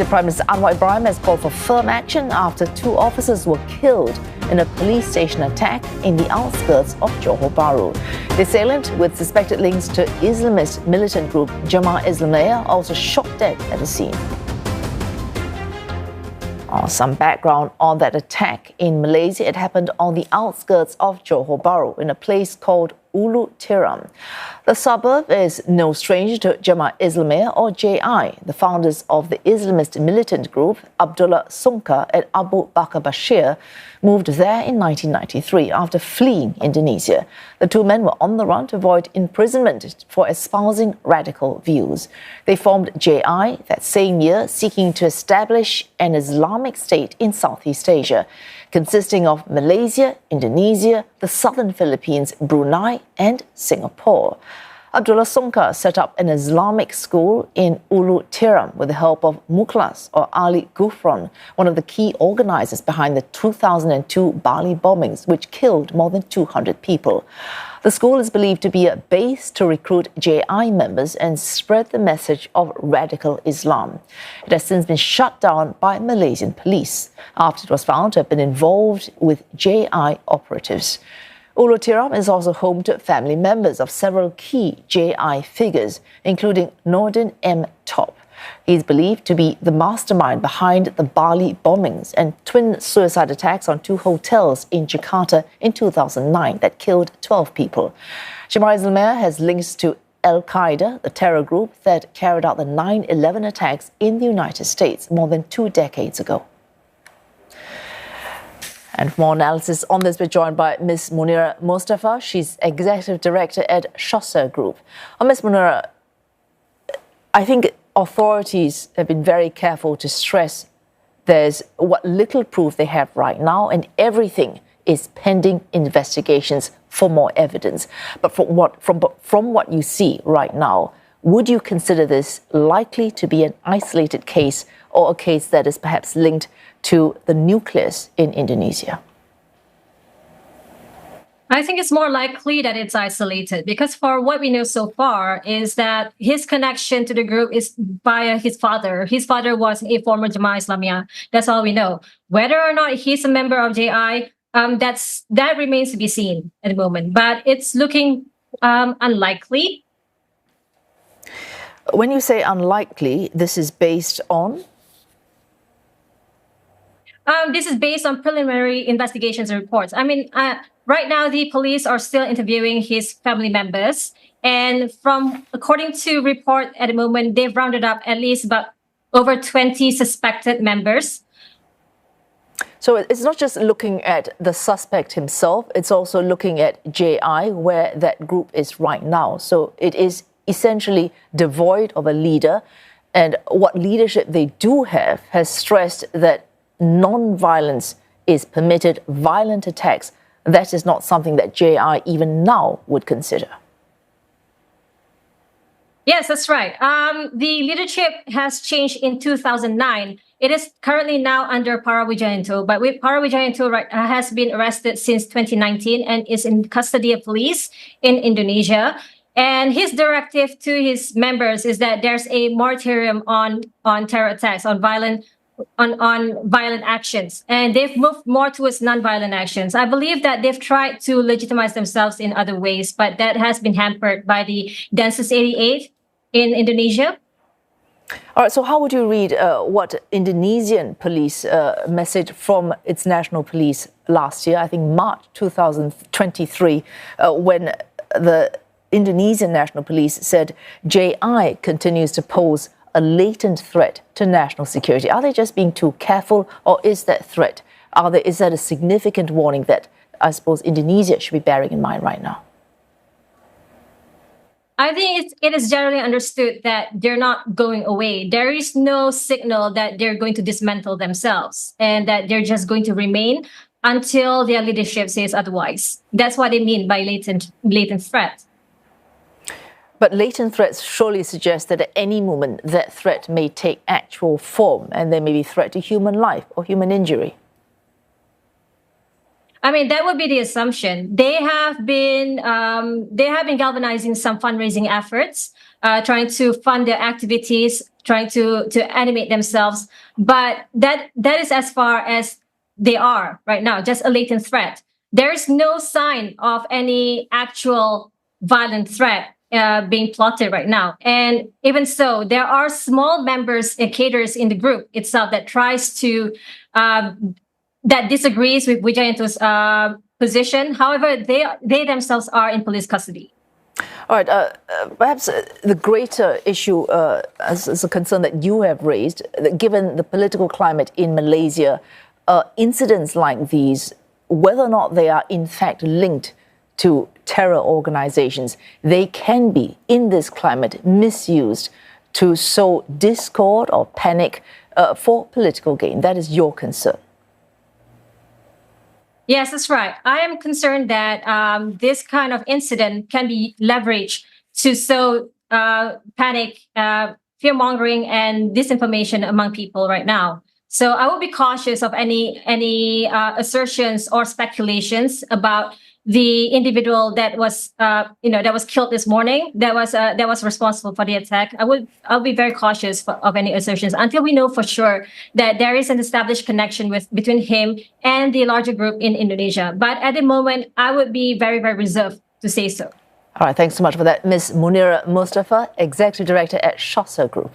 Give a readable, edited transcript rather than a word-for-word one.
Prime Minister Anwar Ibrahim has called for firm action after 2 officers were killed in a police station attack in the outskirts of Johor Bahru. The assailant, with suspected links to Islamist militant group Jemaah Islamiyah, also shot dead at the scene. Some background on that attack in Malaysia. It happened on the outskirts of Johor Bahru in a place called Ulu Tiram. The suburb is no stranger to Jemaah Islamiyah or JI. The founders of the Islamist militant group, Abdullah, Sungkar and Abu Bakar Baasyir, moved there in 1993 after fleeing Indonesia. The 2 men were on the run to avoid imprisonment for espousing radical views. They formed JI that same year, seeking to establish an Islamic state in Southeast Asia, consisting of Malaysia, Indonesia, the southern Philippines, Brunei and Singapore. Abdullah Sungkar set up an Islamic school in Ulu Tiram with the help of Mukhlas or Ali Gufron, one of the key organizers behind the 2002 Bali bombings, which killed more than 200 people. The school is believed to be a base to recruit JI members and spread the message of radical Islam. It has since been shut down by Malaysian police after it was found to have been involved with JI operatives. Ulu Tiram is also home to family members of several key JI figures, including Nordin M. Top. He is believed to be the mastermind behind the Bali bombings and twin suicide attacks on 2 hotels in Jakarta in 2009 that killed 12 people. Jemaah Islamiyah has links to Al-Qaeda, the terror group that carried out the 9/11 attacks in the United States more than 2 decades ago. And for more analysis on this, we're joined by Ms. Munira Mustaffa. She's Executive Director at Chasseur Group. Ms. Munira, I think authorities have been very careful to stress there's what little proof they have right now, and everything is pending investigations for more evidence. But from what you see right now, would you consider this likely to be an isolated case or a case that is perhaps linked to the nucleus in Indonesia? I think it's more likely that it's isolated, because for what we know so far is that his connection to the group is via his father. His father was a former Jemaah Islamiyah. That's all we know. Whether or not he's a member of JI, that remains to be seen at the moment. But it's looking unlikely. When you say unlikely, this is based on? This is based on preliminary investigations and reports. I mean, right now the police are still interviewing his family members, and according to report at the moment, they've rounded up at least about over 20 suspected members. So it's not just looking at the suspect himself, it's also looking at JI, where that group is right now. So it is essentially devoid of a leader, and what leadership they do have has stressed that non-violence is permitted. Violent attacks, that is not something that JI even now would consider. Yes, that's right. The leadership has changed in 2009. It is currently now under Para Wijayanto, but Para Wijayanto has been arrested since 2019 and is in custody of police in Indonesia. And his directive to his members is that there's a moratorium on terror attacks, on violent actions, and they've moved more towards non-violent actions. I believe that they've tried to legitimize themselves in other ways, but that has been hampered by the Densus 88 in Indonesia. All right, so how would you read what Indonesian police message from its national police last year, I think March 2023, when the Indonesian National Police said JI continues to pose a latent threat to national security? Are they just being too careful, or is that threat? Is that a significant warning that I suppose Indonesia should be bearing in mind right now? I think it is generally understood that they're not going away. There is no signal that they're going to dismantle themselves and that they're just going to remain until their leadership says otherwise. That's what they mean by latent threat. But latent threats surely suggest that at any moment that threat may take actual form, and there may be threat to human life or human injury. I mean, that would be the assumption. They have been galvanizing some fundraising efforts, trying to fund their activities trying to animate themselves. But that is as far as they are right now, just a latent threat. There is no sign of any actual violent threat being plotted right now. And even so, there are small members and cadres in the group itself that tries to, that disagrees with Wijayanto's position. However, they themselves are in police custody. All right, perhaps the greater issue as a concern that you have raised, that given the political climate in Malaysia, incidents like these, whether or not they are in fact linked to terror organizations, they can be, in this climate, misused to sow discord or panic for political gain. That is your concern. Yes, that's right. I am concerned that this kind of incident can be leveraged to sow panic, fear-mongering, and disinformation among people right now. So I will be cautious of any assertions or speculations about the individual that was that was killed this morning, that was responsible for the attack. I'll be very cautious of any assertions until we know for sure that there is an established connection between him and the larger group in Indonesia. But at the moment, I would be very, very reserved to say so. All right, thanks so much for that, Ms. Munira Mustaffa, Executive Director at Chasseur Group.